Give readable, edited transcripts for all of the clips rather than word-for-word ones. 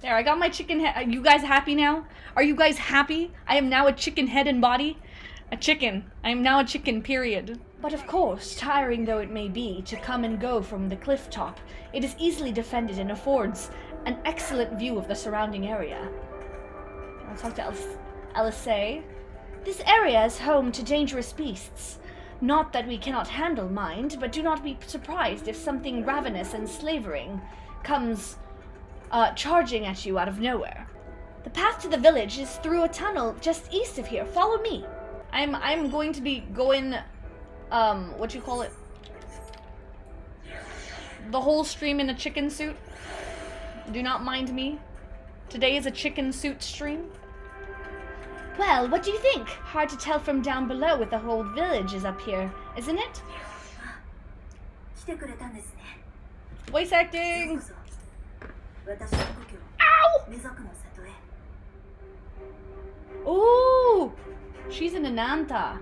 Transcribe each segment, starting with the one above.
There, I got my chicken head. Are you guys happy now? Are you guys happy? I am now a chicken head and body. A chicken. I am now a chicken, period. But of course, tiring though it may be to come and go from the cliff top, it is easily defended and affords an excellent view of the surrounding area. I'll talk to Elisay. This area is home to dangerous beasts. Not that we cannot handle, mind, but do not be surprised if something ravenous and slavering comes charging at you out of nowhere. The path to the village is through a tunnel just east of here. Follow me. I'm going to be going, what you call it? The whole stream in a chicken suit. Do not mind me. Today is a chicken suit stream. Well, what do you think? Hard to tell from down below with the whole village is up here, isn't it? Voice acting! Ow! Ooh! She's an Ananta.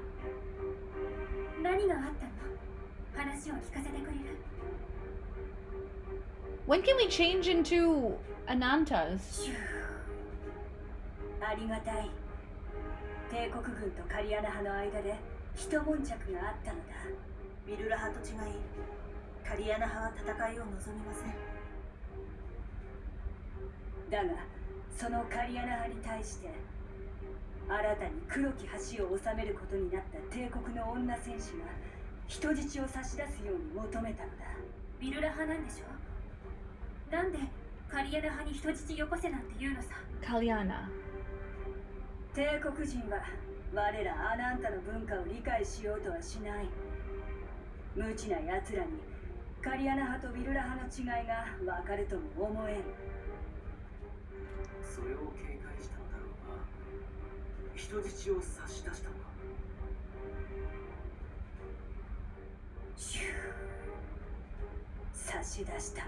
When can we change into Anantas? ありがたい。帝国軍とカリアナ派の間で一悶着があったのだ。ビルラ派と違い、カリアナ派は戦いを望みません。だが、そのカリアナ派に対して新たに黒き橋を治めることになった帝国の女戦士が人質を差し出すように求めたのだ。ビルラ派なんでしょ？なんでカリアナ派に人質よこせなんて言うのさ。カリアナ。帝国人は我らアナンタの文化を理解しようとはしない。無知な奴らにカリアナ派とビルラ派の違いが分かるとも思えん。それを警戒したのだろうが、人質を差し出したのか。差し出した。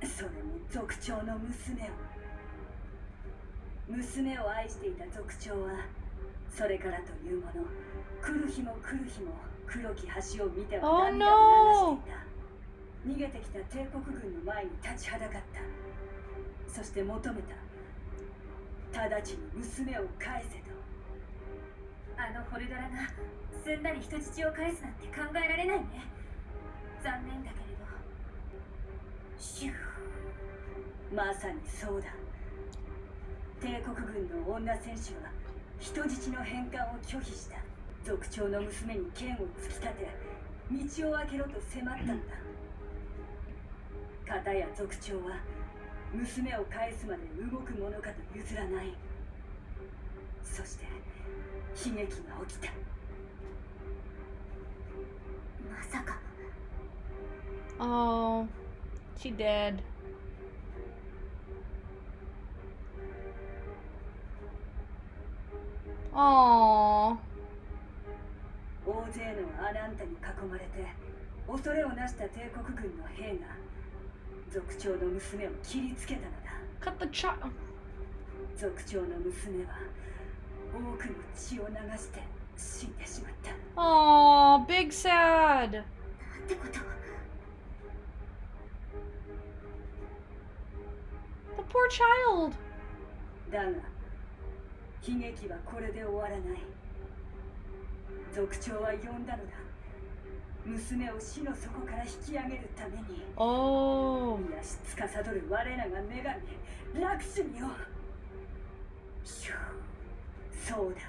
それも族長の娘を。娘を愛していた族長はそれからというもの来る日も来る日も黒き橋を見ては涙を流していた。逃げてきた帝国軍の前に立ちはだかった。そして求めた。直ちに娘を返せと。あのホルドラがすんなり人質を返すなんて考えられないね。残念だけれど。シュー。まさにそうだ。帝国軍の女戦士は人質の返還を拒否した。族長の娘に剣を突き立て道を開けろと迫ったんだ。片や族長は娘を返すまで動くものかと譲らない。そして悲劇が起きた。まさか。Oh, she dead. Aww. 大勢のアナンタに囲まれて恐れをなした帝国軍の兵が族長の娘を切りつけたのだ。Cut the child. 族長の娘は多くの血を流して死んでしまった。Aww, big sad. なんてこと。The poor child. だが悲劇はこれで終わらない。族長は呼んだのだ。娘を死の底から引き上げるために。Oh. 癒し司る我らが女神ラクシュミを。そうだ。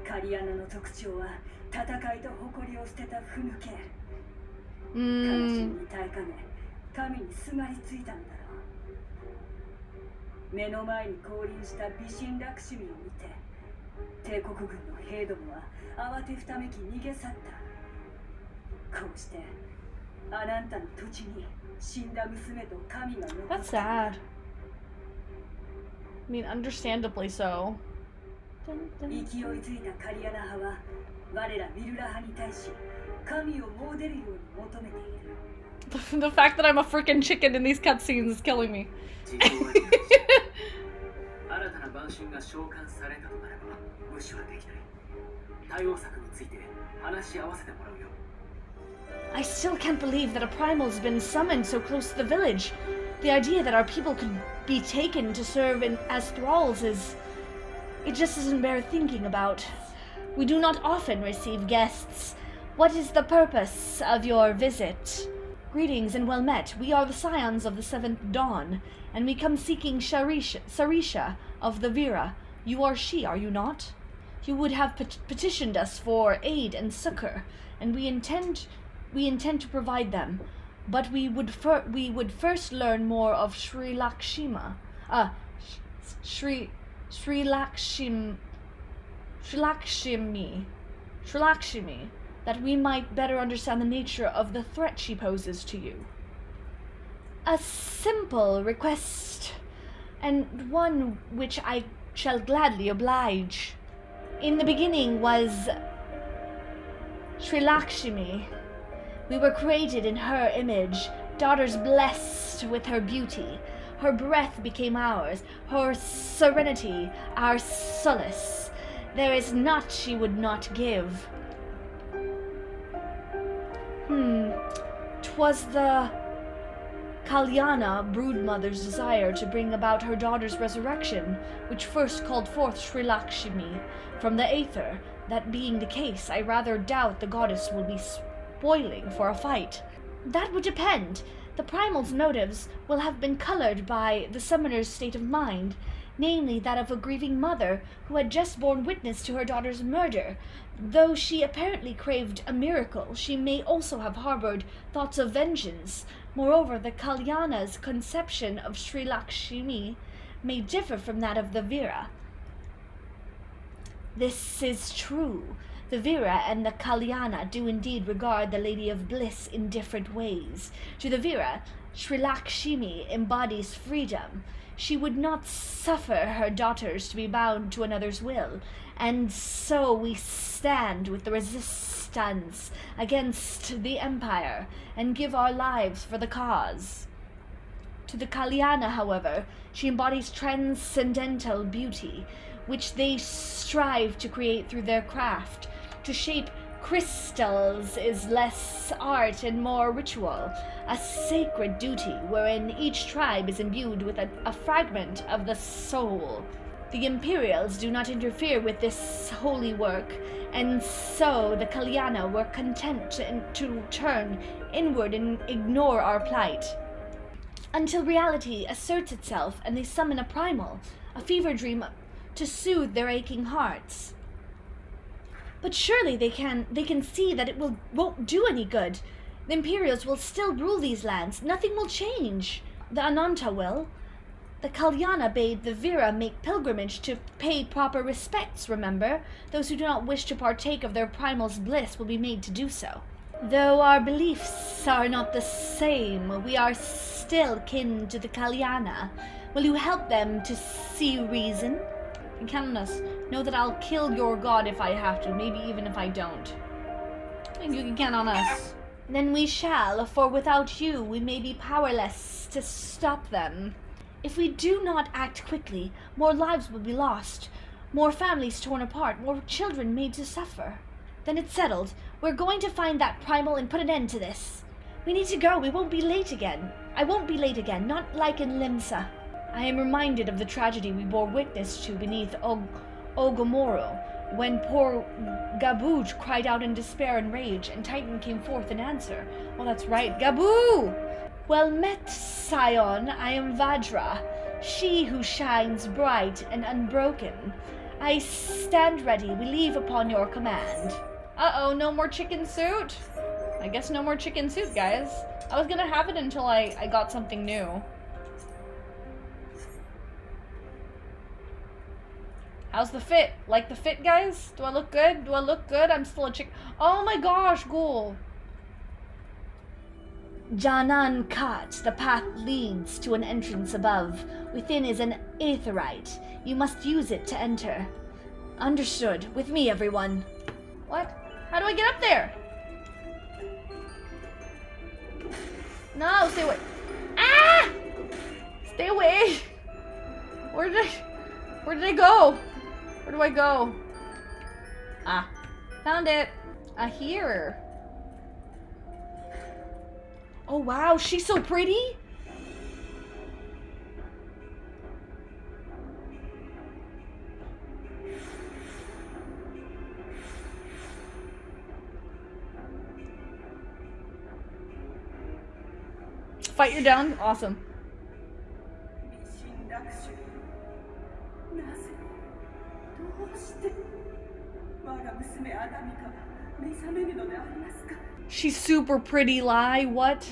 カリアナの族長は戦いと誇りを捨てたふぬけ。悲しみに耐えかね神にすがりついたのだろう。目の前に降臨した美人ラクシュミを見て帝国軍の兵どもは慌てふためき逃げ去った。こうしてアナンタの土地に死んだ娘と神が残った。 That's sad. I mean, understandably so. 勢いづいたカリアナ派は我らビルラ派に対し神を詣でるように求めている。The fact that I'm a freaking chicken in these cutscenes is killing me. 新たな万神が召喚されたとなれば無視はできない。対応策について話し合わせてもらうよ。 I still can't believe that a primal's been summoned so close to the village. The idea that our people could be taken to serve as thralls is... It just doesn't bear thinking about. We do not often receive guests. What is the purpose of your visit? Greetings and well met. We are the scions of the 7th Dawn, and we come seeking Sarisha of the Vera. You are she, are you not? You would have petitioned us for aid and succor, and we intend to provide them. But we would first learn more of Sri Lakshmi, that we might better understand the nature of the threat she poses to you. A simple request, and one which I shall gladly oblige. In the beginning was Sri Lakshmi. We were created in her image, daughters blessed with her beauty. Her breath became ours, her serenity our solace. There is naught she would not give. 'Twas the Kalyana broodmother's desire to bring about her daughter's resurrection, which first called forth Sri Lakshmi from the aether. That being the case, I rather doubt the goddess will be spoiling for a fight. That would depend. The primal's motives will have been colored by the summoner's state of mind, namely that of a grieving mother who had just borne witness to her daughter's murder. Though she apparently craved a miracle, she may also have harbored thoughts of vengeance. Moreover, the Kalyana's conception of Sri Lakshmi may differ from that of the Vera. This is true. The Vera and the Kalyana do indeed regard the Lady of Bliss in different ways. To the Vera, Sri Lakshmi embodies freedom. She would not suffer her daughters to be bound to another's will, and so we stand with the resistance against the Empire and give our lives for the cause. To the Kalyana, however, she embodies transcendental beauty, which they strive to create through their craft. To shape crystals is less art and more ritual, a sacred duty wherein each tribe is imbued with a fragment of the soul. The Imperials do not interfere with this holy work, and so the Kalyana were content to turn inward and ignore our plight. Until reality asserts itself and they summon a primal, a fever dream to soothe their aching hearts. But surely they can see that it won't do any good. The Imperials will still rule these lands. Nothing will change. The Ananta will. The Kalyana bade the Vera make pilgrimage to pay proper respects, remember? Those who do not wish to partake of their primal's bliss will be made to do so. Though our beliefs are not the same, we are still kin to the Kalyana. Will you help them to see reason? You can count on us. Know that I'll kill your god if I have to, maybe even if I don't. And you can count on us. Then we shall, for without you we may be powerless to stop them. If we do not act quickly, more lives will be lost, more families torn apart, more children made to suffer. Then it's settled. We're going to find that primal and put an end to this. We need to go. We won't be late again. I won't be late again, not like in Limsa. I am reminded of the tragedy we bore witness to beneath Ogomoro, when poor Gabu cried out in despair and rage, and Titan came forth in answer. Oh, that's right, Gabu! Well met, Scion. I am Vajra, she who shines bright and unbroken. I stand ready. We leave upon your command. Uh-oh, no more chicken suit? I guess no more chicken suit, guys. I was gonna have it until I got something new. How's the fit? Like the fit, guys? Do I look good? Do I look good? I'm still a chick. Oh my gosh, ghoul. Janan Kat, the path leads to an entrance above. Within is an aetherite. You must use it to enter. Understood. With me, everyone. What? How do I get up there? No, stay away. Ah! Stay away. Where did I go? Where do I go? Ah. Found it. Here. Oh wow, she's so pretty. Fight, you're down. Awesome. She's super pretty, Lai. What?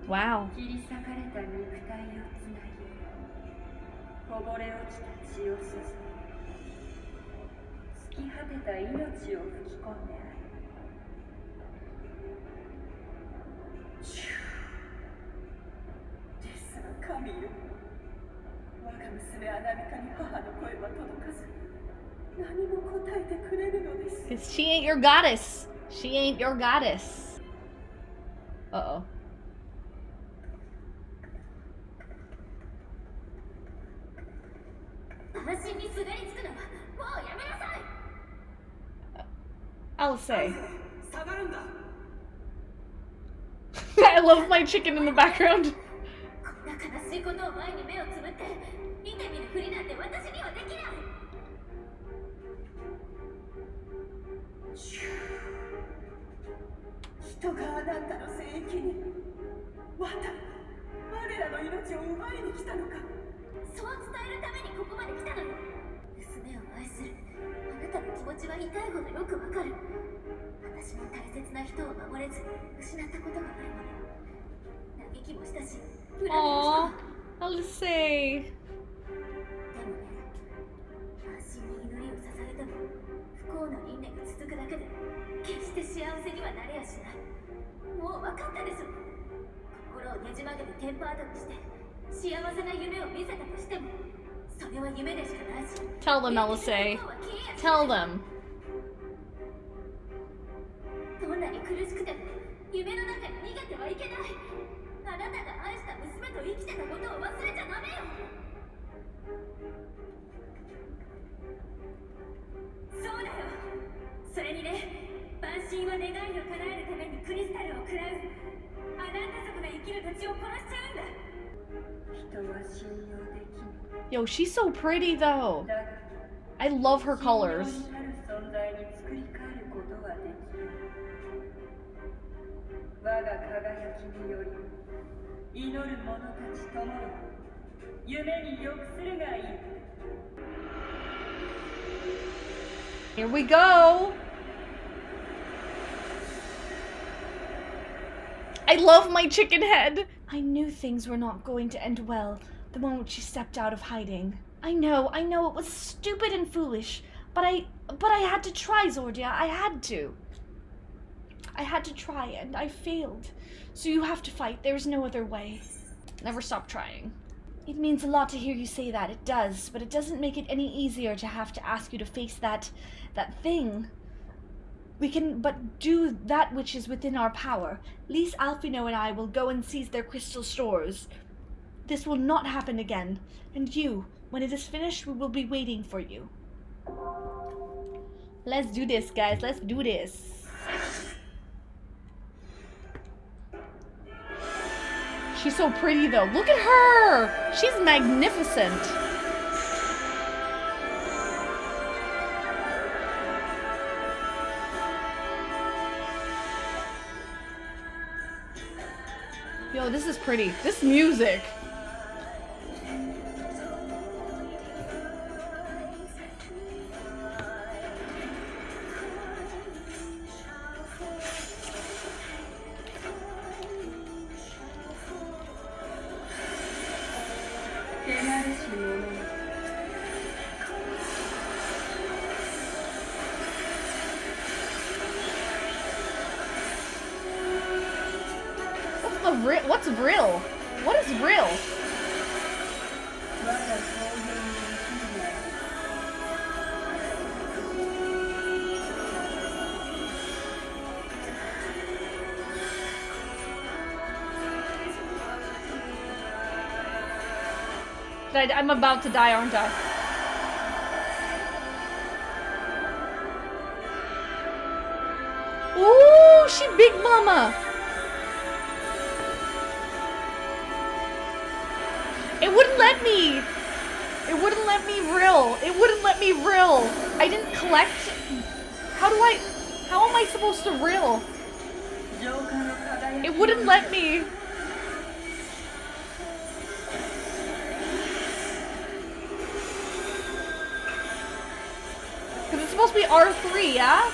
Wow. Because she ain't your goddess. She ain't your goddess. Uh-oh. I'll say. I love my chicken in the background. Aww, I'll say. Tell them, Elisei. Tell them. Yo, she's so pretty though. I love her colors. Here we go. I love my chicken head. I knew things were not going to end well the moment she stepped out of hiding. I know, it was stupid and foolish, but I had to try, Zordia. I had to. I had to try, and I failed. So you have to fight. There's no other way. Never stop trying. It means a lot to hear you say that. It does, but it doesn't make it any easier to have to ask you to face that thing. We can but do that which is within our power. Lys Alphino and I will go and seize their crystal stores. This will not happen again. And you, when it is finished, we will be waiting for you. Let's do this, guys. Let's do this. She's so pretty, though. Look at her! She's magnificent. Yo, this is pretty. This music. What's Vril? What is Vril? I'm about to die, aren't I? Ooh, she big mama. It wouldn't let me. It wouldn't let me rill. It wouldn't let me rill. I didn't collect. How am I supposed to rill? It wouldn't let me. Because it's supposed to be R3, yeah?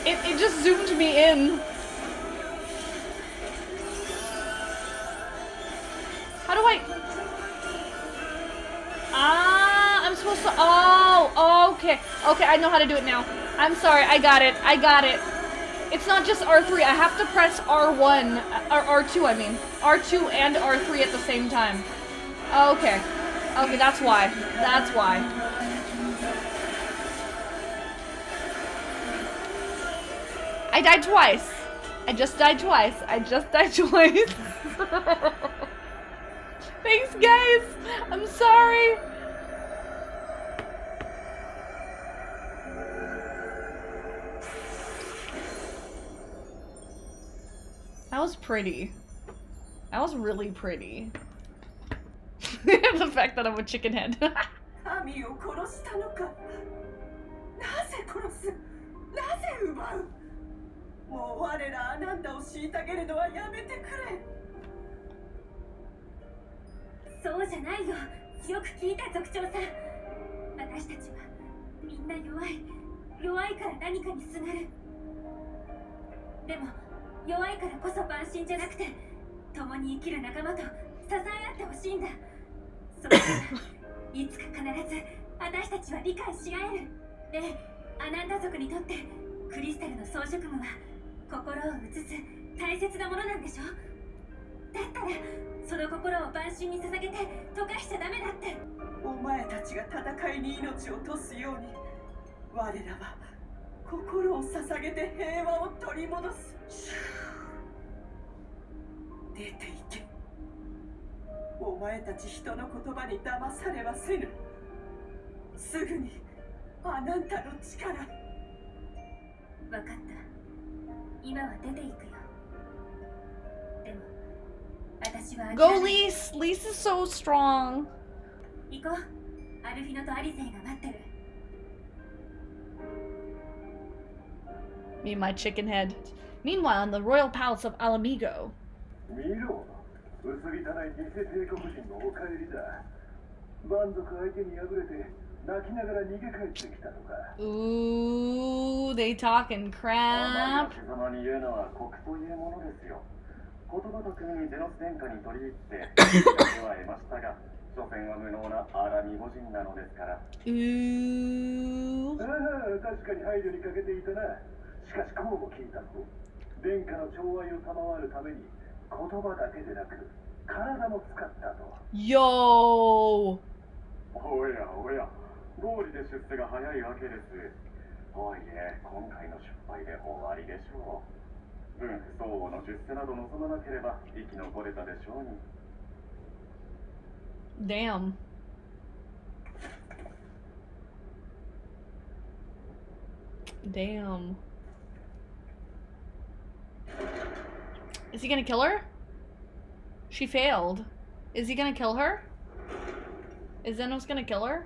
It just zoomed me in. How do I... I'm supposed to... Oh, okay. Okay, I know how to do it now. I'm sorry, I got it. I got it. It's not just R3. I have to press R1, or R2, I mean. R2 and R3 at the same time. Okay. Okay, that's why. That's why. I died twice. I just died twice. I just died twice. Thanks, guys. I'm sorry. That was pretty. That was really pretty. The fact that I'm a chicken head. Go, Lise! Lise is so strong. Me and my chicken head. Meanwhile, in the royal palace of Alamigo. Ooh, they talking crap. Ooh. Yo. Damn. Damn. Is he gonna kill her? She failed. Is he gonna kill her? Is Zenos gonna kill her?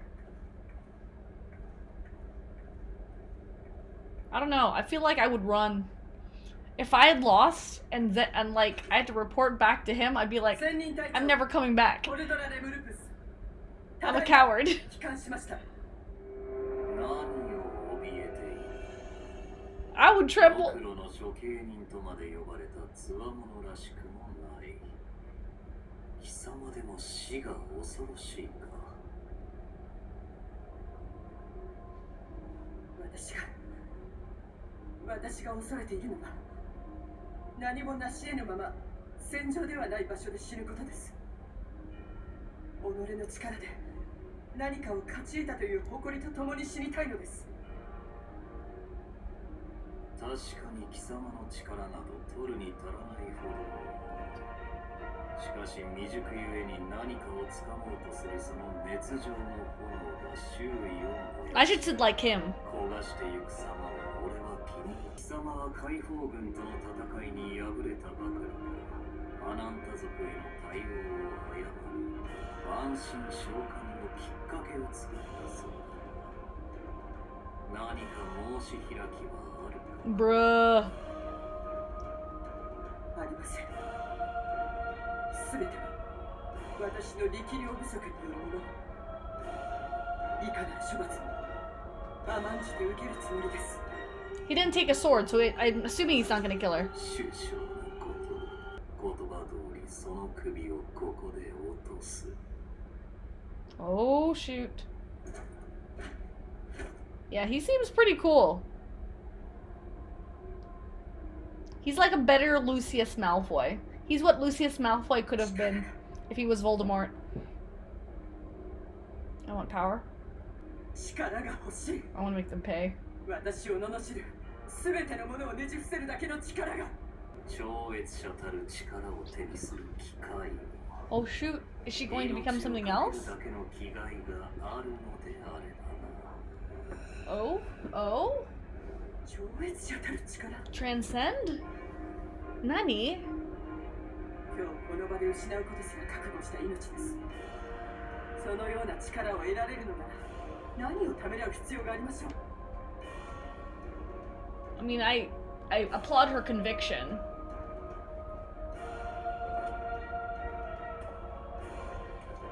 I don't know. I feel like I would run. If I had lost and like I had to report back to him, I'd be like, I'm never coming back. I'm a coward. I would tremble. しかし未熟ゆえに何かを掴もうとするその熱情の炎が周囲を I should sit like him. 焦がしてゆく様を俺は気に貴様は解放軍との戦いに敗れたばかりかアナンタ族への対応を誤り安心召喚のきっかけを作ったそうだ。何か申し開きはあるか Bruh. ありません。すべては私の力量不足によるもの。いかなる処罰も甘んじて受けるつもりです。 He didn't take a sword, so I'm assuming he's not gonna kill her. 首相のこと言葉通りその首をここで落とす。 Oh, shoot. Yeah, he seems pretty cool. He's like a better Lucius Malfoy. He's what Lucius Malfoy could have been if he was Voldemort. I want power. 力が欲しい。 I want to make them pay. 私を罵るすべてのものをねじ伏せるだけの力が。超越者たる力を手にする機会。 Oh shoot, is she going to become something else? だけの気概があるのであればな。 Oh? Oh? 超越者たる力。 Transcend? Nani? 今日この場で失うことすら覚悟した命です。そのような力を得られるのなら何をためらう必要がありましょう。 I mean, I applaud her conviction.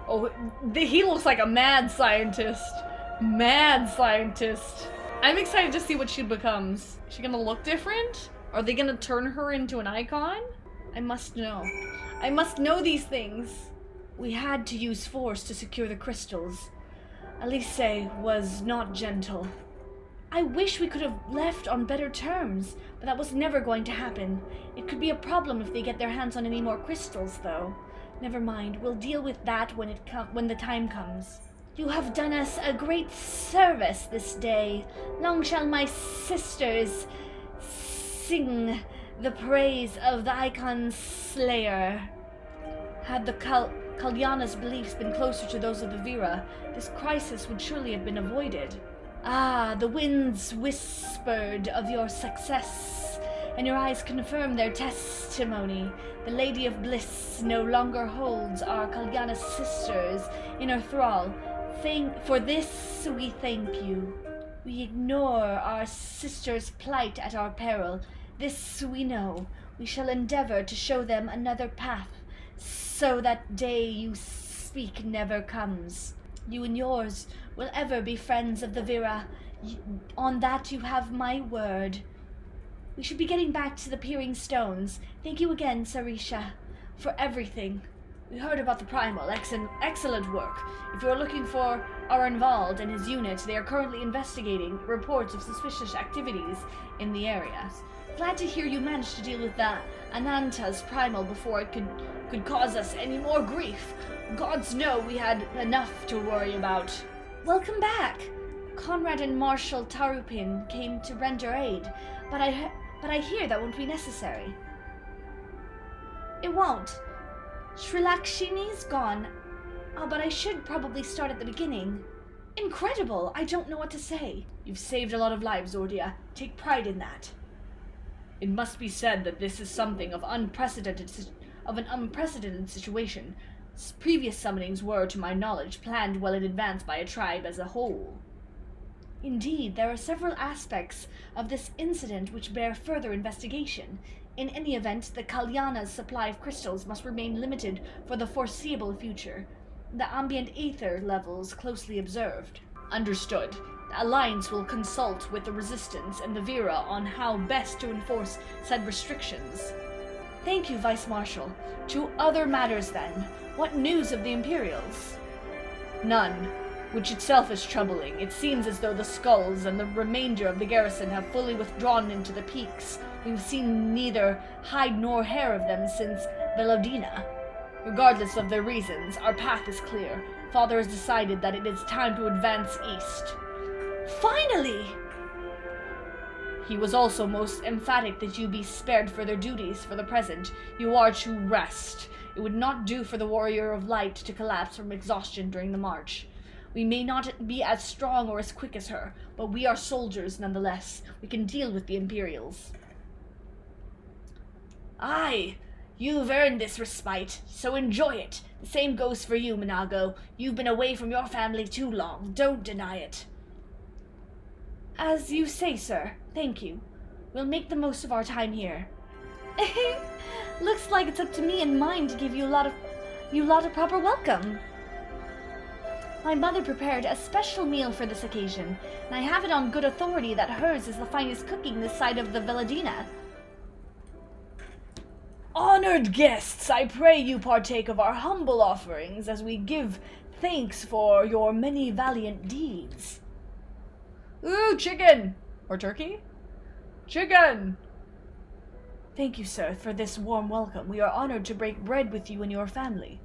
Oh, he looks like a mad scientist. Mad scientist. I'm excited to see what she becomes. Is she gonna look different? Are they gonna turn her into an icon? I must know. I must know these things. We had to use force to secure the crystals. Alice was not gentle. I wish we could have left on better terms, but that was never going to happen. It could be a problem if they get their hands on any more crystals, though. Never mind, we'll deal with that when the time comes. You have done us a great service this day. Long shall my sisters sing the praise of the Icon Slayer. Had the Kalyana's beliefs been closer to those of the Vera, this crisis would surely have been avoided. Ah, the winds whispered of your success, and your eyes confirmed their testimony. The Lady of Bliss no longer holds our Kalyana's sisters in her thrall. For this we thank you. We ignore our sisters' plight at our peril. This we know. We shall endeavor to show them another path, so that day you speak never comes. You and yours will ever be friends of the Vera. On that you have my word. We should be getting back to the Peering Stones. Thank you again, Sarisha, for everything. We heard about the Primal. Excellent work. If you're looking for Arenvald and his unit, they are currently investigating reports of suspicious activities in the area. Glad to hear you managed to deal with that Ananta's Primal before it could cause us any more grief. Gods know we had enough to worry about. Welcome back! Conrad and Marshal Tarupin came to render aid, but I hear that won't be necessary. It won't. Srilakshini's gone. Oh, but I should probably start at the beginning. Incredible! I don't know what to say. You've saved a lot of lives, Zordia. Take pride in that. It must be said that this is something of an unprecedented situation. Previous summonings were, to my knowledge, planned well in advance by a tribe as a whole. Indeed, there are several aspects of this incident which bear further investigation. In any event, the Kalyana's supply of crystals must remain limited for the foreseeable future. The ambient aether levels closely observed. Understood. The Alliance will consult with the Resistance and the Vera on how best to enforce said restrictions. Thank you, Vice Marshal. To other matters, then. What news of the Imperials? None, which itself is troubling. It seems as though the skulls and the remainder of the garrison have fully withdrawn into the peaks. We've seen neither hide nor hair of them since Velodina. Regardless of their reasons, our path is clear. Father has decided that it is time to advance east. Finally! He was also most emphatic that you be spared further duties for the present. You are to rest. It would not do for the warrior of light to collapse from exhaustion during the march. We may not be as strong or as quick as her, but we are soldiers nonetheless. We can deal with the Imperials. Aye, you've earned this respite, so enjoy it. The same goes for you, Minago. You've been away from your family too long. Don't deny it. As you say, sir. Thank you. We'll make the most of our time here. Looks like it's up to me and mine to give you lot a proper welcome. My mother prepared a special meal for this occasion, and I have it on good authority that hers is the finest cooking this side of the Villadina. Honored guests, I pray you partake of our humble offerings as we give thanks for your many valiant deeds. Ooh, chicken! Or turkey? Chicken! Thank you, sir, for this warm welcome. We are honored to break bread with you and your family.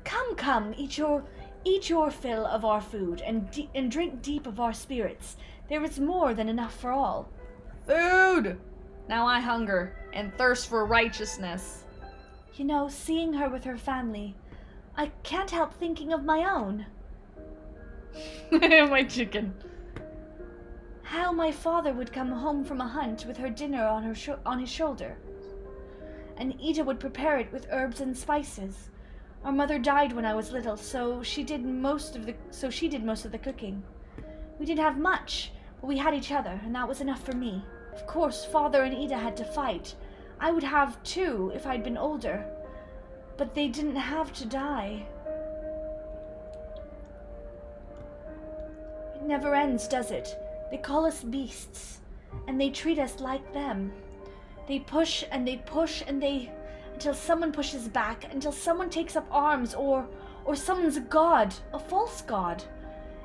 Come, eat your fill of our food and drink deep of our spirits. There is more than enough for all. Food! Now I hunger and thirst for righteousness. You know, seeing her with her family, I can't help thinking of my own. My chicken. How my father would come home from a hunt with her dinner on his shoulder, and Ida would prepare it with herbs and spices. Our mother died when I was little, so she did most of the cooking. We didn't have much, but we had each other, and that was enough for me. Of course, father and Ida had to fight. I would have too if I'd been older, but they didn't have to die. It never ends, does it? They call us beasts, and they treat us like them. They push and they push and they... until someone pushes back, until someone takes up arms, or someone's a god, a false god.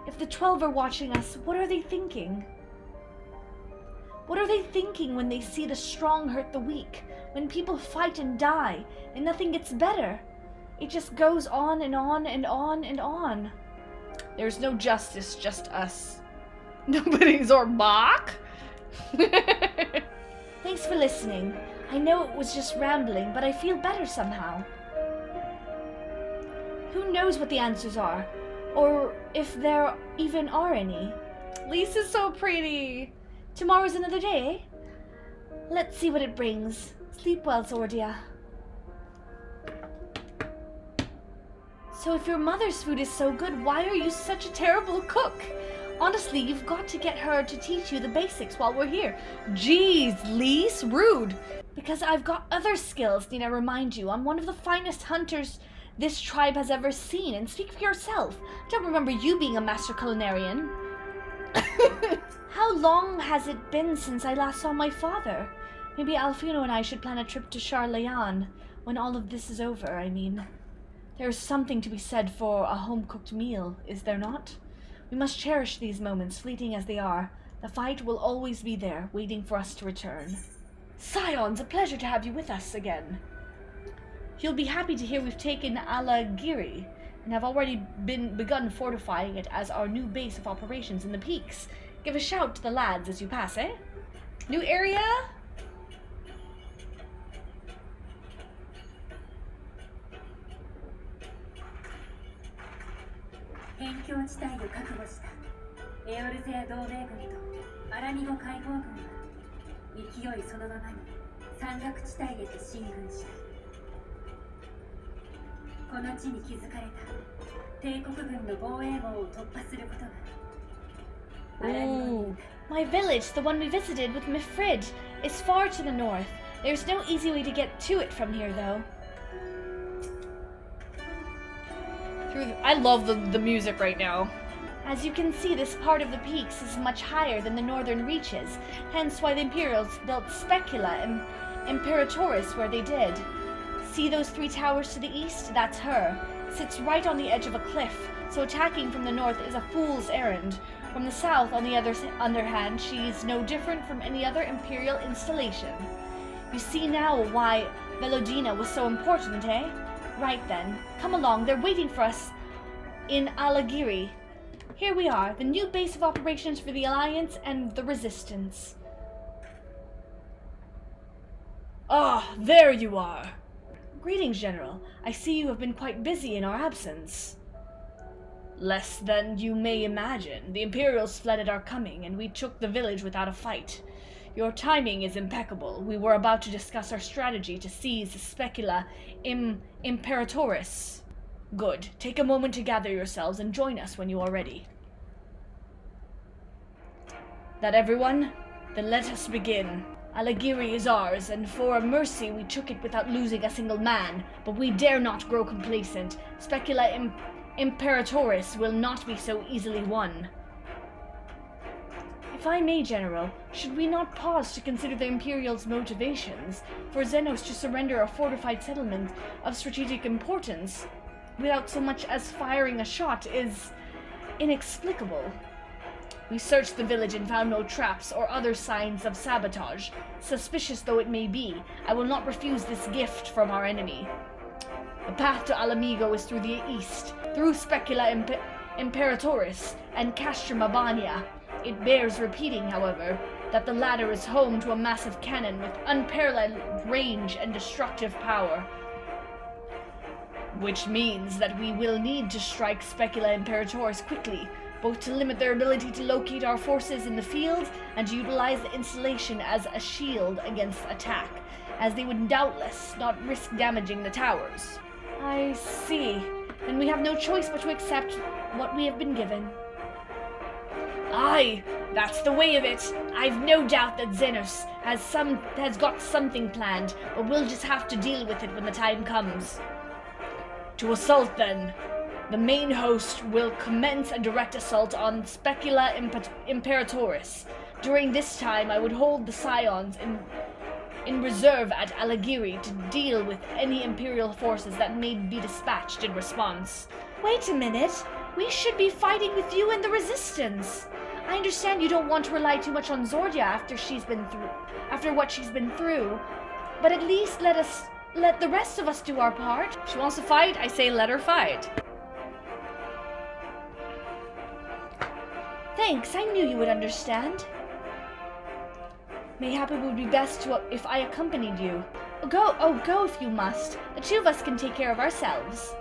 If the 12 are watching us, what are they thinking? What are they thinking when they see the strong hurt the weak, when people fight and die, and nothing gets better? It just goes on and on and on and on. There's no justice, just us. Nobody's or Bach? Thanks for listening. I know it was just rambling, but I feel better somehow. Who knows what the answers are, or if there even are any. Lisa's so pretty. Tomorrow's another day, eh? Let's see what it brings. Sleep well, Zordia. So if your mother's food is so good, why are you such a terrible cook? Honestly, you've got to get her to teach you the basics while we're here. Jeez, Lise, rude. Because I've got other skills, need I remind you. I'm one of the finest hunters this tribe has ever seen. And speak for yourself. I don't remember you being a master culinarian. How long has it been since I last saw my father? Maybe Alfino and I should plan a trip to Charlayan when all of this is over, I mean. There's something to be said for a home-cooked meal, is there not? We must cherish these moments, fleeting as they are. The fight will always be there, waiting for us to return. Scions, a pleasure to have you with us again. You'll be happy to hear we've taken Alagiri, and have already begun fortifying it as our new base of operations in the peaks. Give a shout to the lads as you pass, eh? New area? Ooh. My village, the one we visited with Mifrid, is far to the north. There's no easy way to get to it from here, though. I love the music right now. As you can see, this part of the peaks is much higher than the northern reaches, hence why the Imperials built Specula and Imperatoris where they did. See those 3 towers to the east? That's her. Sits right on the edge of a cliff, so attacking from the north is a fool's errand. From the south, on the other hand, she's no different from any other Imperial installation. You see now why Velodina was so important, eh? Right then, come along, they're waiting for us in Alagiri. Here we are, the new base of operations for the Alliance and the Resistance. Ah, there you are. Greetings, General. I see you have been quite busy in our absence. Less than you may imagine. The Imperials fled at our coming, and we took the village without a fight. Your timing is impeccable. We were about to discuss our strategy to seize the Specula Imperatoris. Good. Take a moment to gather yourselves and join us when you are ready. That everyone? Then let us begin. Aligiri is ours, and for a mercy we took it without losing a single man, but we dare not grow complacent. Specula Imperatoris will not be so easily won. If I may, General, should we not pause to consider the Imperials' motivations for Xenos to surrender a fortified settlement of strategic importance without so much as firing a shot is inexplicable. We searched the village and found no traps or other signs of sabotage. Suspicious though it may be, I will not refuse this gift from our enemy. The path to Alamigo is through the east, through Specula Imperatoris and Castra Mabania. It bears repeating, however, that the latter is home to a massive cannon with unparalleled range and destructive power. Which means that we will need to strike Specula Imperatoris quickly, both to limit their ability to locate our forces in the field and to utilize the installation as a shield against attack, as they would doubtless not risk damaging the towers. I see. Then we have no choice but to accept what we have been given. Aye, that's the way of it. I've no doubt that Xenos has got something planned, but we'll just have to deal with it when the time comes. To assault, then. The main host will commence a direct assault on Specula Imperatoris. During this time, I would hold the Scions in reserve at Aligiri to deal with any Imperial forces that may be dispatched in response. Wait a minute. We should be fighting with you and the Resistance. I understand you don't want to rely too much on Zordia after what she's been through, but at least let the rest of us do our part. If she wants to fight, I say let her fight. Thanks, I knew you would understand. Mayhap it would be best if I accompanied you. Go if you must. The two of us can take care of ourselves.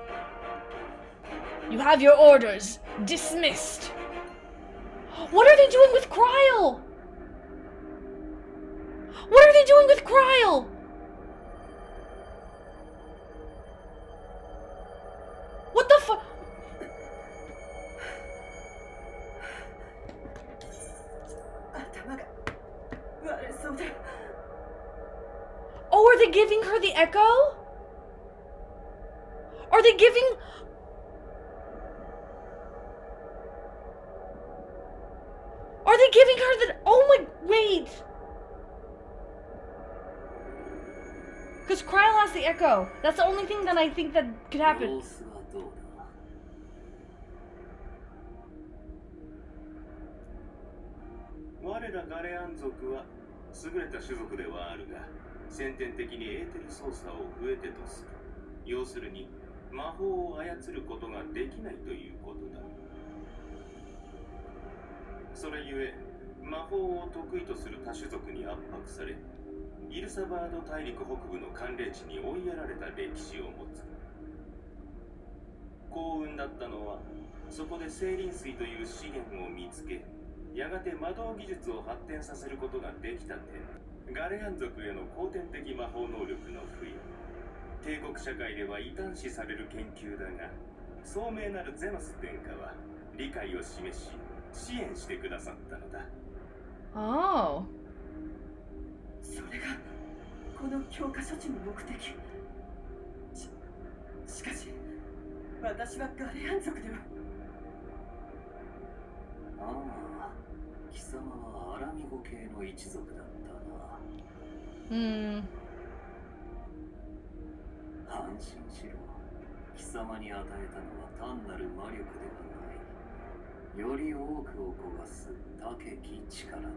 You have your orders. Dismissed. What are they doing with Kryl? What are they doing with Kryl? What the fu- Oh, are they giving her the echo? Are they giving... Are they giving her the... Oh my... Wait. Because Kryl has the echo. That's the only thing that I think that could happen. 我らガレアン族は優れた種族ではあるが、先天的にエーテル操作を不得手とする。要するに魔法を操ることができないということだ。それゆえ魔法を得意とする他種族に圧迫され、イルサバード大陸北部の寒冷地に追いやられた歴史を持つ。幸運だったのは、そこで精靈水という資源を見つけ、やがて魔導技術を発展させることができた点、ガレアン族への後天的魔法能力の付与、帝国社会では異端視される研究だが、聡明なるゼノス殿下は理解を示し、支援してくださったのだ。Oh. それがこの強化処置の目的。しかし私はガレアン族では。ああ、貴様はアラミゴ系の一族だったな。安心しろ。貴様に与えたのは単なる魔力ではない。より多くを焦がす高き力だ。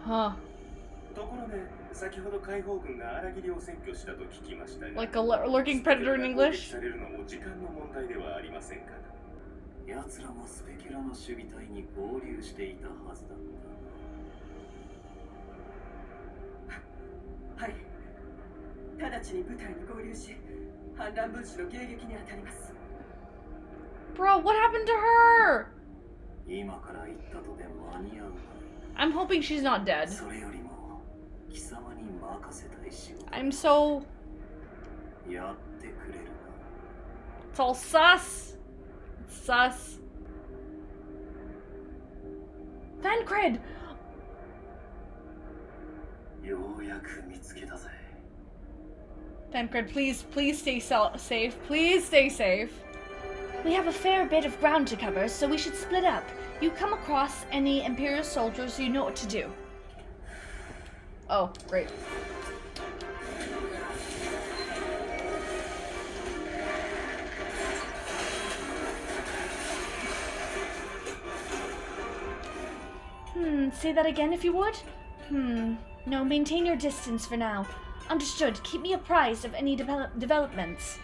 Huh. ところで、先ほど解放軍が荒切りを占拠したと聞きましたが、 Like a lurking predator in English? されるのも時間の問題ではありませんか。奴らもスペキュラの守備隊に合流していたはずだった。ちに部隊に合流し反乱分子の迎撃に当たります。 Bro, what happened to her? 今から行ったとで間に合う。 I'm hoping she's not dead. それよりも貴様に任せたい仕事 I'm so... やってくれる It's all sus. It's sus. Vancred! ようやく見つけたぜ。 Vancred, please stay safe. Please stay safe. We have a fair bit of ground to cover, so we should split up. You come across any Imperial soldiers, you know what to do. Oh, great. Say that again if you would? No, maintain your distance for now. Understood. Keep me apprised of any developments.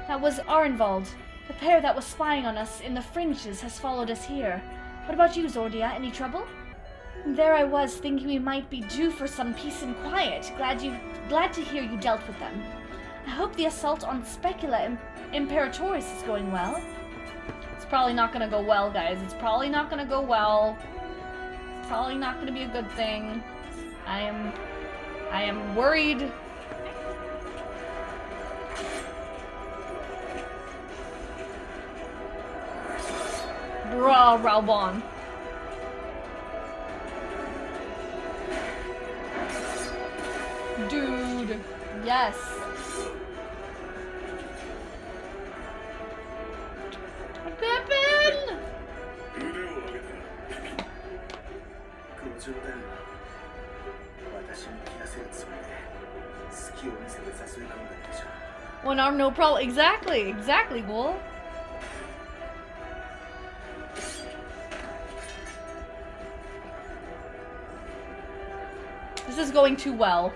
That was Arnvald. The pair that was spying on us in the fringes has followed us here. What about you, Zordia? Any trouble? There I was, thinking we might be due for some peace and quiet. Glad to hear you dealt with them. I hope the assault on Specula Imperatoris is going well. It's probably not gonna go well, guys. It's probably not gonna go well. It's probably not gonna be a good thing. I am worried. Bruh, Raubon. Dude, yes. Pippin! One arm, no problem. Exactly, Bull. This is going too well.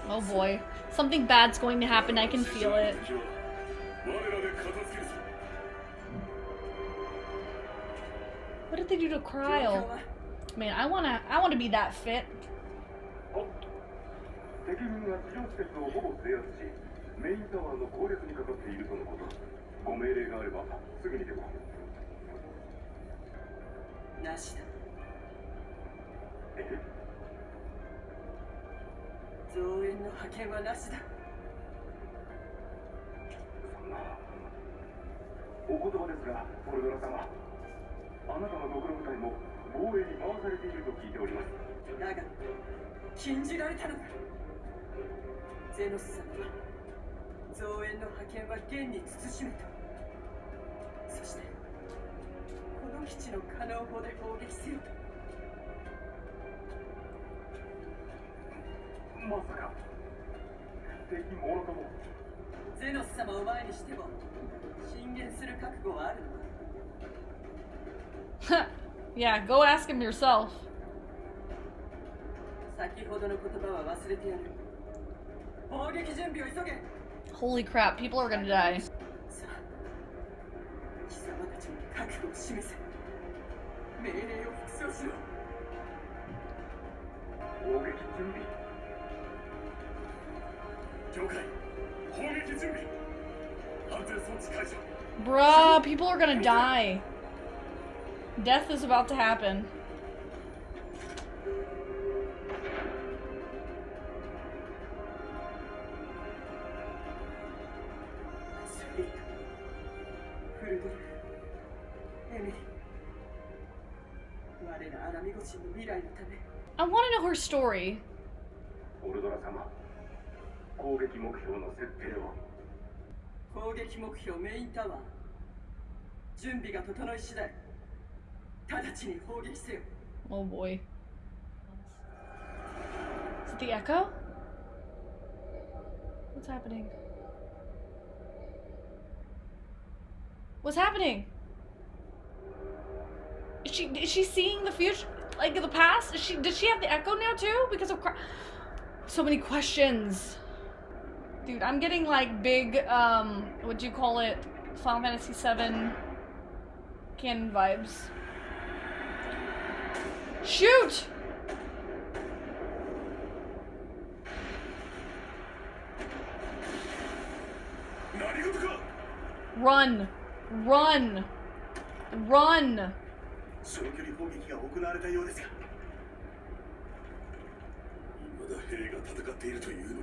Oh boy. Something bad's going to happen, I can feel it. What did they do to Cryle? Man, I wanna be that fit. Yeah, go ask him yourself. Holy crap, people are gonna die. Bruh, people are gonna die. Death is about to happen. I want to know her story. Oh boy. Is it the echo? What's happening? What's happening? Is she seeing the future, like the past? Does she have the echo now too? Because of So many questions. Dude, I'm getting like big, what do you call it? Final Fantasy VII canon vibes. Shoot! Run! Run! Run! 長距離砲撃が行われたようですが、未だ兵が戦っているというのに、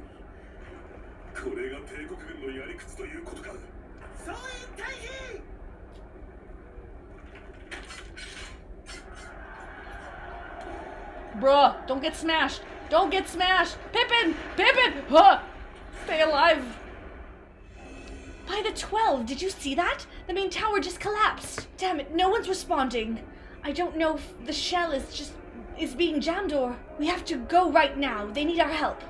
これが帝国軍のやり口ということか。総員退避。Bruh, don't get smashed! Don't get smashed! Pippin! Pippin! Huh! Stay alive! By the 12, did you see that? The main tower just collapsed. Damn it, no one's responding. I don't know if the shell is being jammed or... We have to go right now. They need our help.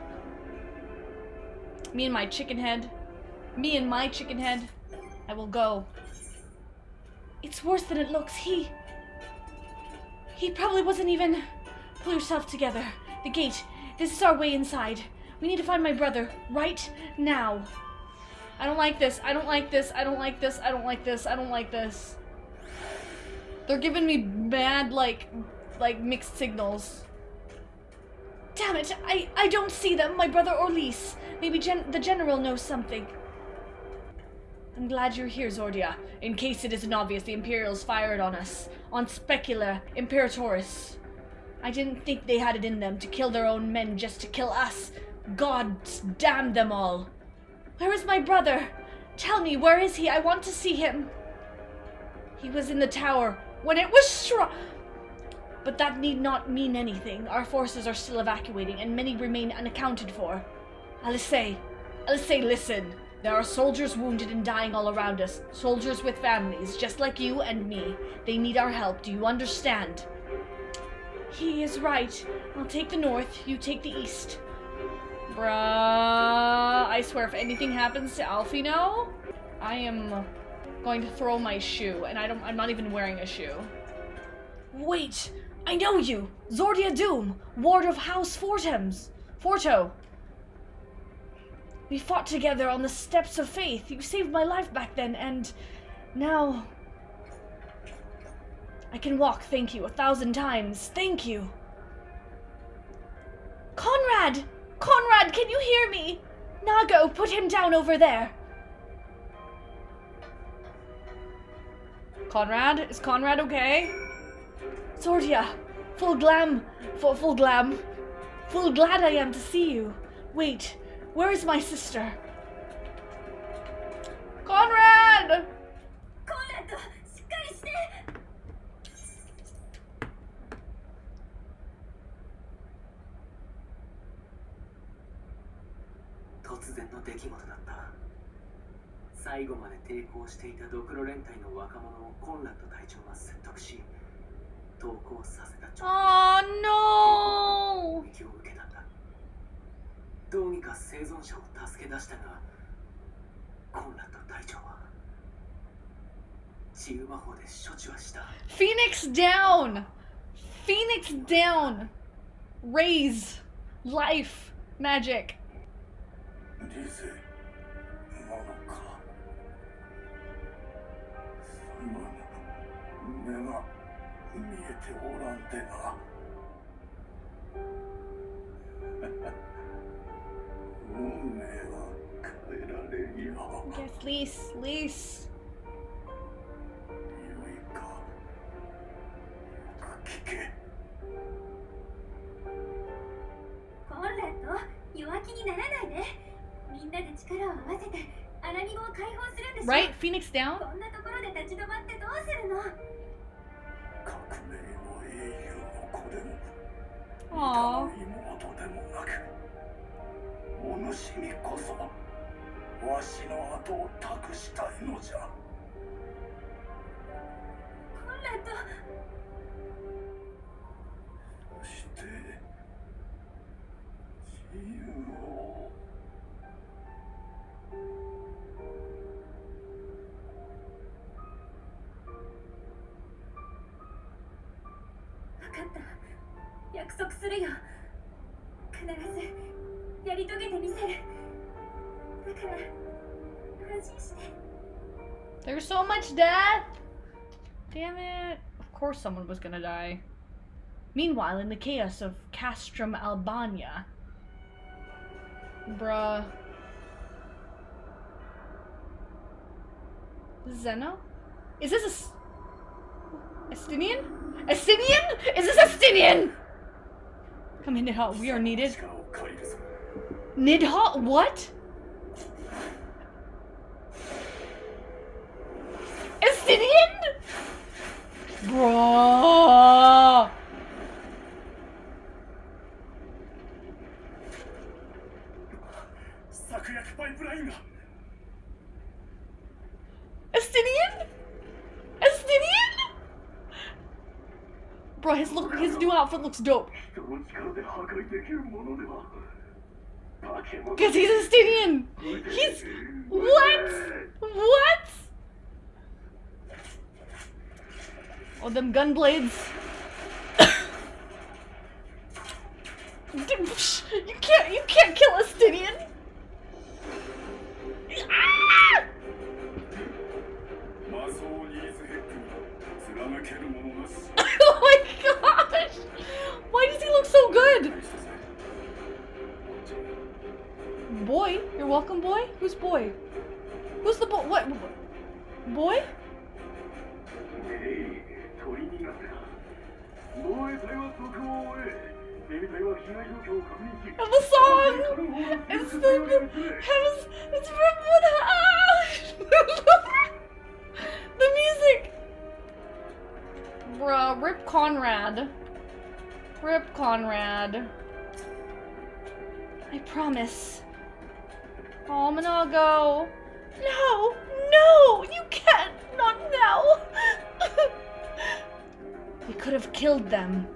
Me and my chicken head. Me and my chicken head. I will go. It's worse than it looks. He probably wasn't even... Pull yourself together. The gate. This is our way inside. We need to find my brother right now. I don't like this. I don't like this. I don't like this. I don't like this. I don't like this. They're giving me bad, like mixed signals. Damn it. I don't see them. My brother Orlise. Maybe the general knows something. I'm glad you're here, Zordia. In case it isn't obvious, the Imperials fired on us. On Specula Imperatoris. I didn't think they had it in them to kill their own men just to kill us. God damn them all. Where is my brother? Tell me, where is he? I want to see him. He was in the tower when it was struck. But that need not mean anything. Our forces are still evacuating and many remain unaccounted for. Alice, listen. There are soldiers wounded and dying all around us. Soldiers with families, just like you and me. They need our help. Do you understand? He is right. I'll take the north, you take the east. Bruh, I swear if anything happens to Alfino, I am going to throw my shoe, and I'm not even wearing a shoe. Wait, I know you! Zordia Doom, ward of House Forto. We fought together on the steps of faith. You saved my life back then, and now... I can walk, thank you, 1,000 times. Thank you. Conrad! Conrad, can you hear me? Nago, put him down over there. Conrad? Is Conrad okay? Zordia, full glad I am to see you. Wait, where is my sister? Conrad! Conrad, しっかりして。突然の出来事だった。最後まで抵抗していたドクロ連隊の若者をコンラッド隊長が説得し、投降させた直後、攻撃を受けたんだ。どうにか生存者を助け出したが、コンラッド隊長は治癒魔法で処置はした。Phoenix down! Phoenix down! Raise! Life! Magic! リゼなのか。目が見えておらんでな。運命は変えられんよ。Yes, Lise. よいか。よく聞け。コンラッド、弱気にならないで。みんなで力を合わせてアラニゴを解放するんでしょ。 Right? Phoenix down? こんなところで立ち止まってどうするの。革命の英雄の子でも、 Aww. 妹でもなく、お主にこそわしの後を託したいのじゃ。コンラッド。そして自由を。分かった。約束するよ。必ずやり遂げてみせる。だから安心して。 There's so much death! Damn it. Of course someone was gonna die. Meanwhile, in the chaos of Castrum, Albania. Bruh. Zeno? Is this a... Estinian? Estinian? Is this Estinian? Come in, Nidha. We are needed. Nidha? What? Estinian? Bro. Estinian? Estinian? Bro, his new outfit looks dope. Cause he's Estinian. He's what? What? Oh, them gun blades. You can't kill Estinian. Ah! Oh my gosh! Why does he look so good? Boy? You're welcome, boy? Who's boy? Who's the boy? What? Boy? And the song! It's the music! Bruh, rip Conrad. Rip Conrad. I promise. Oh, I'm gonna go. No! No! You can't! Not now! We could have killed them.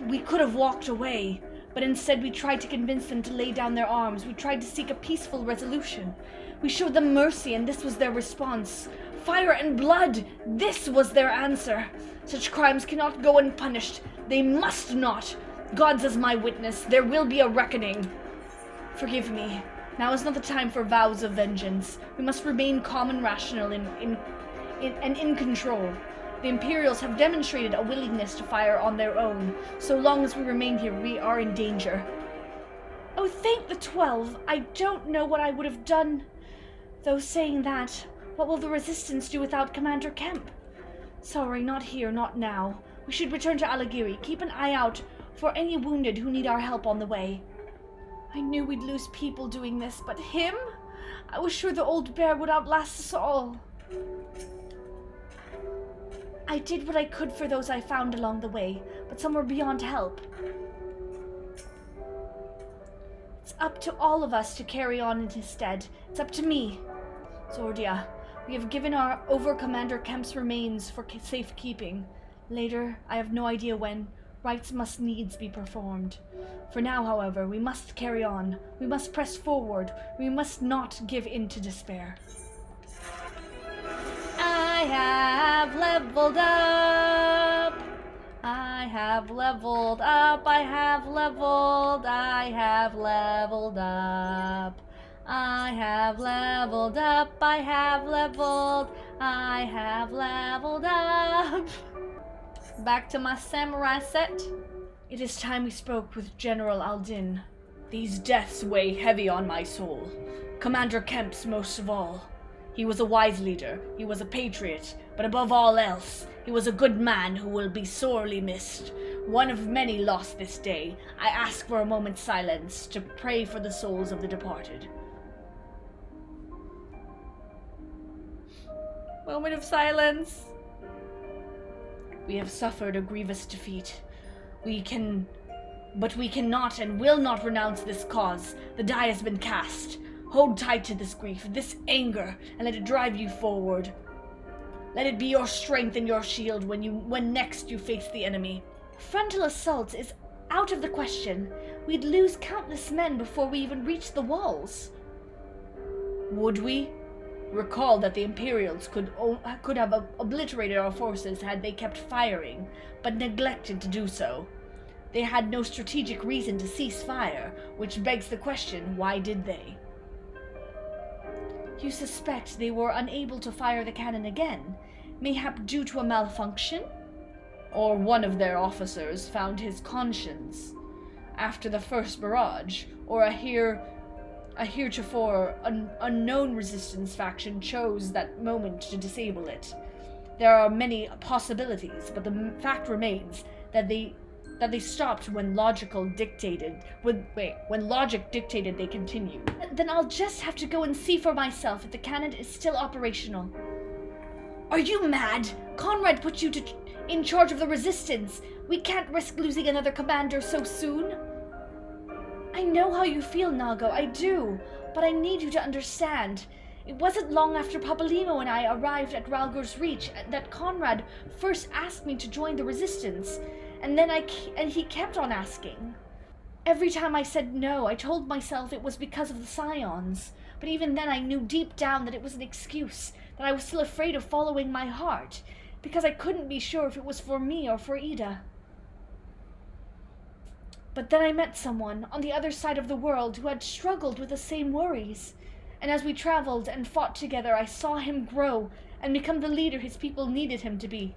We could have walked away. But instead we tried to convince them to lay down their arms. We tried to seek a peaceful resolution. We showed them mercy, and this was their response. Fire and blood! This was their answer. Such crimes cannot go unpunished. They must not. God's as my witness. There will be a reckoning. Forgive me. Now is not the time for vows of vengeance. We must remain calm and rational and in control. The Imperials have demonstrated a willingness to fire on their own. So long as we remain here, we are in danger. Oh, thank the 12. I don't know what I would have done. Though saying that, what will the Resistance do without Commander Kemp? Sorry, not here, not now. We should return to Alagiri. Keep an eye out for any wounded who need our help on the way. I knew we'd lose people doing this, but him? I was sure the old bear would outlast us all. I did what I could for those I found along the way, but some were beyond help. It's up to all of us to carry on in his stead. It's up to me. Zordia, we have given over Commander Kemp's remains for safekeeping. Later, I have no idea when, rites must needs be performed. For now, however, we must carry on. We must press forward. We must not give in to despair. I have leveled up. I have leveled up. I have leveled. I have leveled up. I have leveled up. I have leveled. I have leveled up. Back to my samurai set. It is time we spoke with General Aldin. These deaths weigh heavy on my soul. Commander Kemp's most of all. He was a wise leader, he was a patriot, but above all else, he was a good man who will be sorely missed. One of many lost this day. I ask for a moment's silence to pray for the souls of the departed. Moment of silence. We have suffered a grievous defeat. We cannot and will not renounce this cause. The die has been cast. Hold tight to this grief, this anger, and let it drive you forward. Let it be your strength and your shield when next you face the enemy. Frontal assault is out of the question. We'd lose countless men before we even reached the walls. Would we? Recall that the Imperials could have obliterated our forces had they kept firing, but neglected to do so. They had no strategic reason to cease fire, which begs the question, why did they? You suspect they were unable to fire the cannon again, mayhap due to a malfunction? Or one of their officers found his conscience after the first barrage, or a heretofore unknown resistance faction chose that moment to disable it. There are many possibilities, but the fact remains that they stopped when logic dictated they continued. Then I'll just have to go and see for myself if the cannon is still operational. Are you mad? Conrad put you in charge of the resistance. We can't risk losing another commander so soon. I know how you feel, Nago, I do, but I need you to understand. It wasn't long after Papalimo and I arrived at Ralgor's Reach that Conrad first asked me to join the resistance, and he kept on asking. Every time I said no, I told myself it was because of the Scions, but even then I knew deep down that it was an excuse, that I was still afraid of following my heart, because I couldn't be sure if it was for me or for Ida. But then I met someone on the other side of the world who had struggled with the same worries, and as we traveled and fought together, I saw him grow and become the leader his people needed him to be.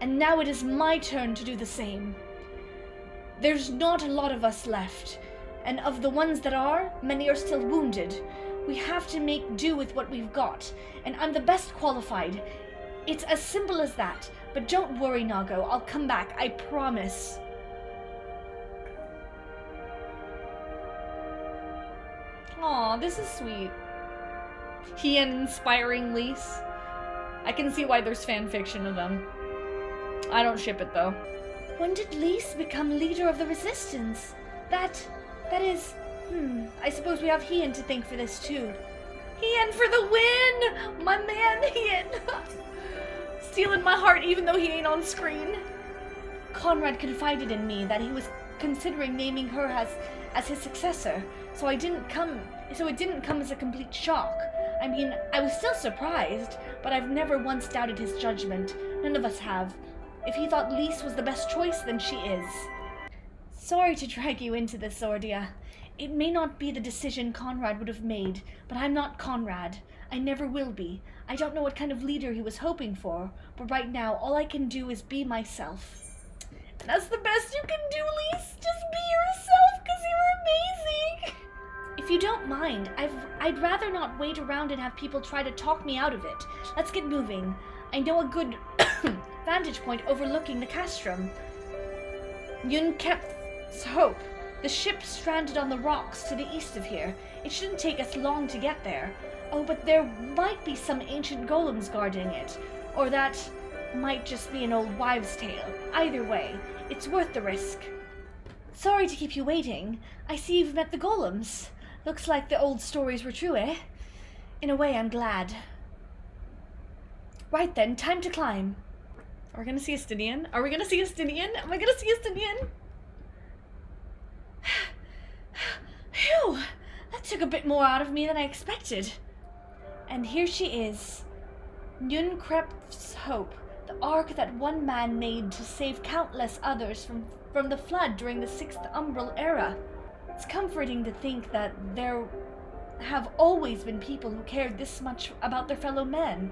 And now it is my turn to do the same. There's not a lot of us left, and of the ones that are, many are still wounded. We have to make do with what we've got, and I'm the best qualified. It's as simple as that, but don't worry, Nago, I'll come back, I promise. Aw, this is sweet. He and inspiring Lise. I can see why there's fanfiction of them. I don't ship it, though. When did Lise become leader of the resistance? That is... I suppose we have Hien to thank for this, too. Hien for the win! My man, Hien! Stealing my heart even though he ain't on screen. Conrad confided in me that he was considering naming her as his successor, so it didn't come as a complete shock. I mean, I was still surprised, but I've never once doubted his judgment. None of us have. If he thought Lise was the best choice, then she is. Sorry to drag you into this, Zordia. It may not be the decision Conrad would have made, but I'm not Conrad. I never will be. I don't know what kind of leader he was hoping for, but right now all I can do is be myself. And that's the best you can do, Lise. Just be yourself, because you're amazing. If you don't mind, I'd rather not wait around and have people try to talk me out of it. Let's get moving. I know a good vantage point overlooking the castrum. Yun Kep's Hope. The ship stranded on the rocks to the east of here. It shouldn't take us long to get there. Oh, but there might be some ancient golems guarding it. Or that might just be an old wives' tale. Either way, it's worth the risk. Sorry to keep you waiting. I see you've met the golems. Looks like the old stories were true, eh? In a way, I'm glad. Right then, time to climb. Are we gonna see Estinian? Are we gonna see Estinian? Am I gonna see Estinian? Phew! That took a bit more out of me than I expected. And here she is. Yun Krep's Hope, the ark that one man made to save countless others from the flood during the 6th Umbral era. It's comforting to think that there have always been people who cared this much about their fellow men.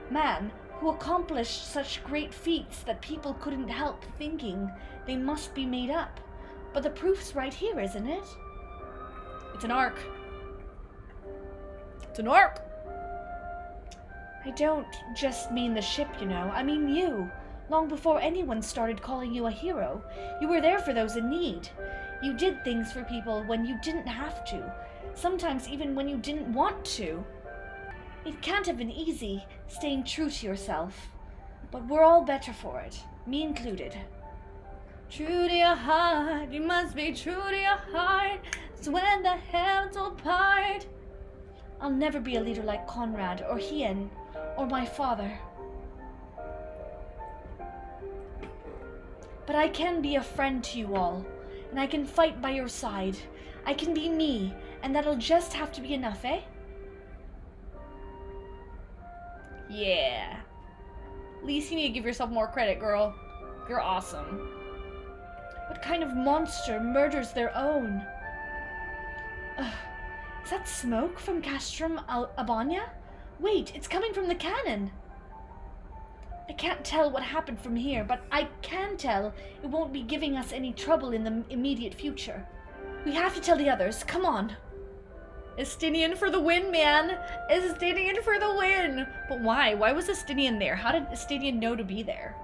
Man, who accomplished such great feats that people couldn't help thinking they must be made up. But the proof's right here, isn't it? It's an ark. It's an ark! I don't just mean the ship, you know. I mean you. Long before anyone started calling you a hero, you were there for those in need. You did things for people when you didn't have to. Sometimes even when you didn't want to. It can't have been easy, staying true to yourself. But we're all better for it. Me included. True to your heart, you must be true to your heart. It's when the heavens will part. I'll never be a leader like Conrad or Hien or my father. But I can be a friend to you all, and I can fight by your side. I can be me, and that'll just have to be enough, eh? Yeah. At least you need to give yourself more credit, girl. You're awesome. What kind of monster murders their own? Is that smoke from Castrum Abania? Wait, it's coming from the cannon. I can't tell what happened from here, but I can tell it won't be giving us any trouble in the immediate future. We have to tell the others. Come on. Estinian for the win, man! Estinian for the win! But why? Why was Estinian there? How did Estinian know to be there?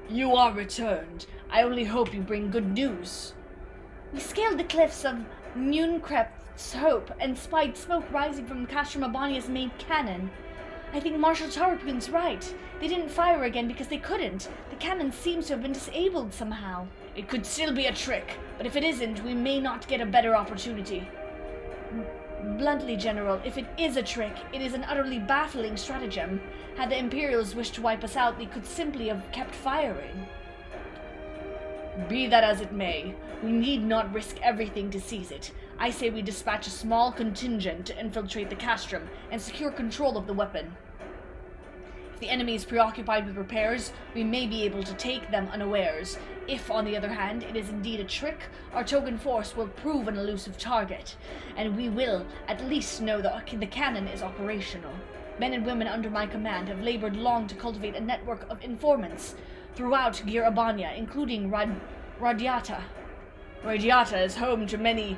You are returned. I only hope you bring good news. We scaled the cliffs of Munkrep's Hope and spied smoke rising from Castrum Abania's main cannon. I think Marshal Tarapin's right. They didn't fire again because they couldn't. The cannon seems to have been disabled somehow. It could still be a trick, but if it isn't, we may not get a better opportunity. Bluntly, General, if it is a trick, it is an utterly baffling stratagem. Had the Imperials wished to wipe us out, they could simply have kept firing. Be that as it may, we need not risk everything to seize it. I say we dispatch a small contingent to infiltrate the castrum and secure control of the weapon. If the enemy is preoccupied with repairs, we may be able to take them unawares. If, on the other hand, it is indeed a trick, our token force will prove an elusive target, and we will at least know that the cannon is operational. Men and women under my command have labored long to cultivate a network of informants throughout Gir Abania, including Radiata. Radiata is home to many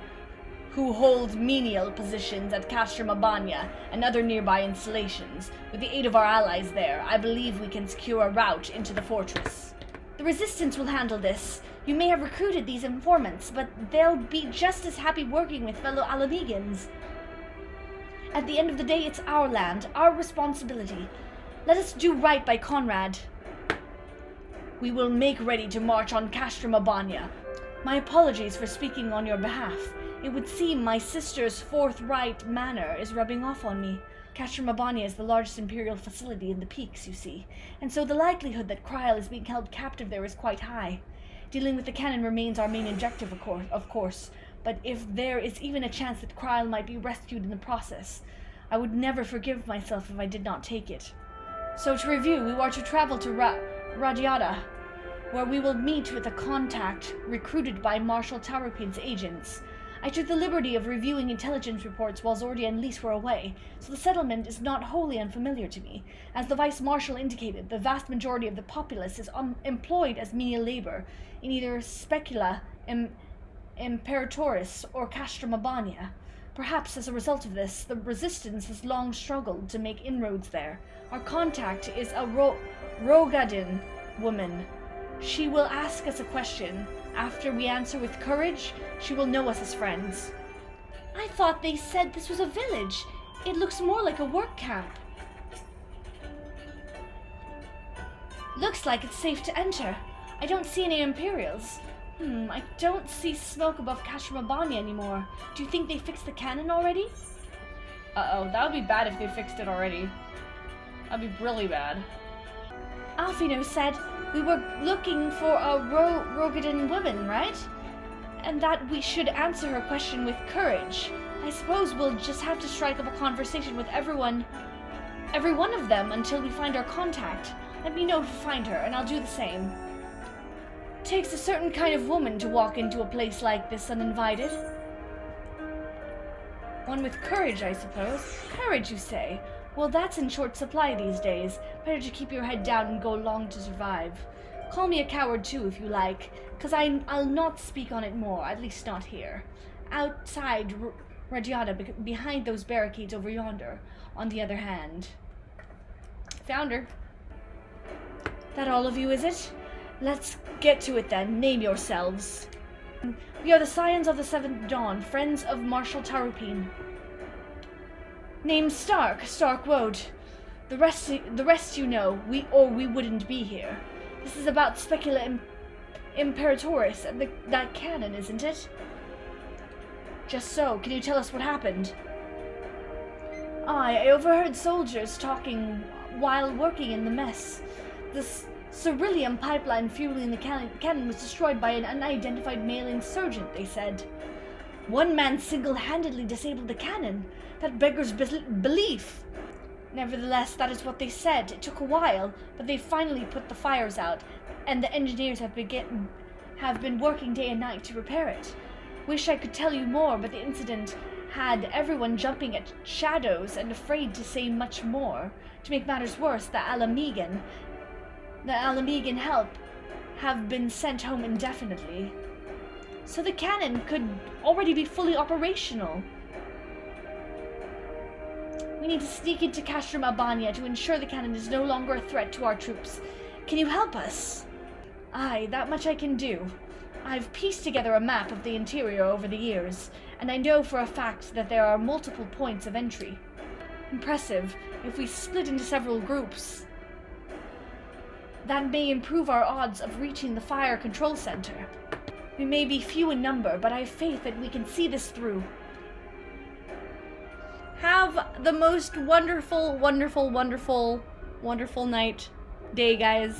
who hold menial positions at Castrum Abania and other nearby installations. With the aid of our allies there, I believe we can secure a route into the fortress. The Resistance will handle this. You may have recruited these informants, but they'll be just as happy working with fellow Alamegans. At the end of the day, it's our land, our responsibility. Let us do right by Conrad. We will make ready to march on Castrum Abania. My apologies for speaking on your behalf. It would seem my sister's forthright manner is rubbing off on me. Castrum Abania is the largest Imperial facility in the peaks, you see, and so the likelihood that Kryl is being held captive there is quite high. Dealing with the cannon remains our main objective, of course, but if there is even a chance that Kryl might be rescued in the process, I would never forgive myself if I did not take it. So to review, we are to travel to Radiata, where we will meet with a contact recruited by Marshal Tarapin's agents. I took the liberty of reviewing intelligence reports while Zordia and Lys were away, so the settlement is not wholly unfamiliar to me. As the Vice Marshal indicated, the vast majority of the populace is employed as menial labor in either Specula, Imperatoris, or Castrum Abania. Perhaps as a result of this, the Resistance has long struggled to make inroads there. Our contact is a Rogadin woman. She will ask us a question. After we answer with courage, she will know us as friends. I thought they said this was a village. It looks more like a work camp. Looks like it's safe to enter. I don't see any Imperials. I don't see smoke above Castrum Abania anymore. Do you think they fixed the cannon already? Uh-oh, that would be bad if they fixed it already. That'd be really bad. Alfino said we were looking for a Rogadin woman, right? And that we should answer her question with courage. I suppose we'll just have to strike up a conversation with every one of them until we find our contact. Let me know if you find her, and I'll do the same. Takes a certain kind of woman to walk into a place like this uninvited. One with courage, I suppose. Courage, you say? Well, that's in short supply these days. Better to keep your head down and go along to survive. Call me a coward too, if you like, 'cause I'll not speak on it more, at least not here. Outside Radiata, behind those barricades over yonder, on the other hand. Found her. That all of you, is it? Let's get to it then. Name yourselves. We are the Scions of the Seventh Dawn, friends of Marshal Tarapin. Name's Stark Woad. The rest you know, we wouldn't be here. This is about Specula Imperatoris and that cannon, isn't it? Just so. Can you tell us what happened? I overheard soldiers talking while working in the mess. The Ceruleum pipeline fueling the cannon was destroyed by an unidentified male insurgent, they said. One man single-handedly disabled the cannon. That beggars belief. Nevertheless, that is what they said. It took a while, but they finally put the fires out, and the engineers have been working day and night to repair it. Wish I could tell you more, but the incident had everyone jumping at shadows and afraid to say much more. To make matters worse, the Alamegan help have been sent home indefinitely. So the cannon could already be fully operational. We need to sneak into Castrum Albania to ensure the cannon is no longer a threat to our troops. Can you help us? Aye, that much I can do. I've pieced together a map of the interior over the years, and I know for a fact that there are multiple points of entry. Impressive. If we split into several groups, that may improve our odds of reaching the fire control center. We may be few in number, but I have faith that we can see this through. Have the most wonderful, wonderful, wonderful, wonderful day, guys.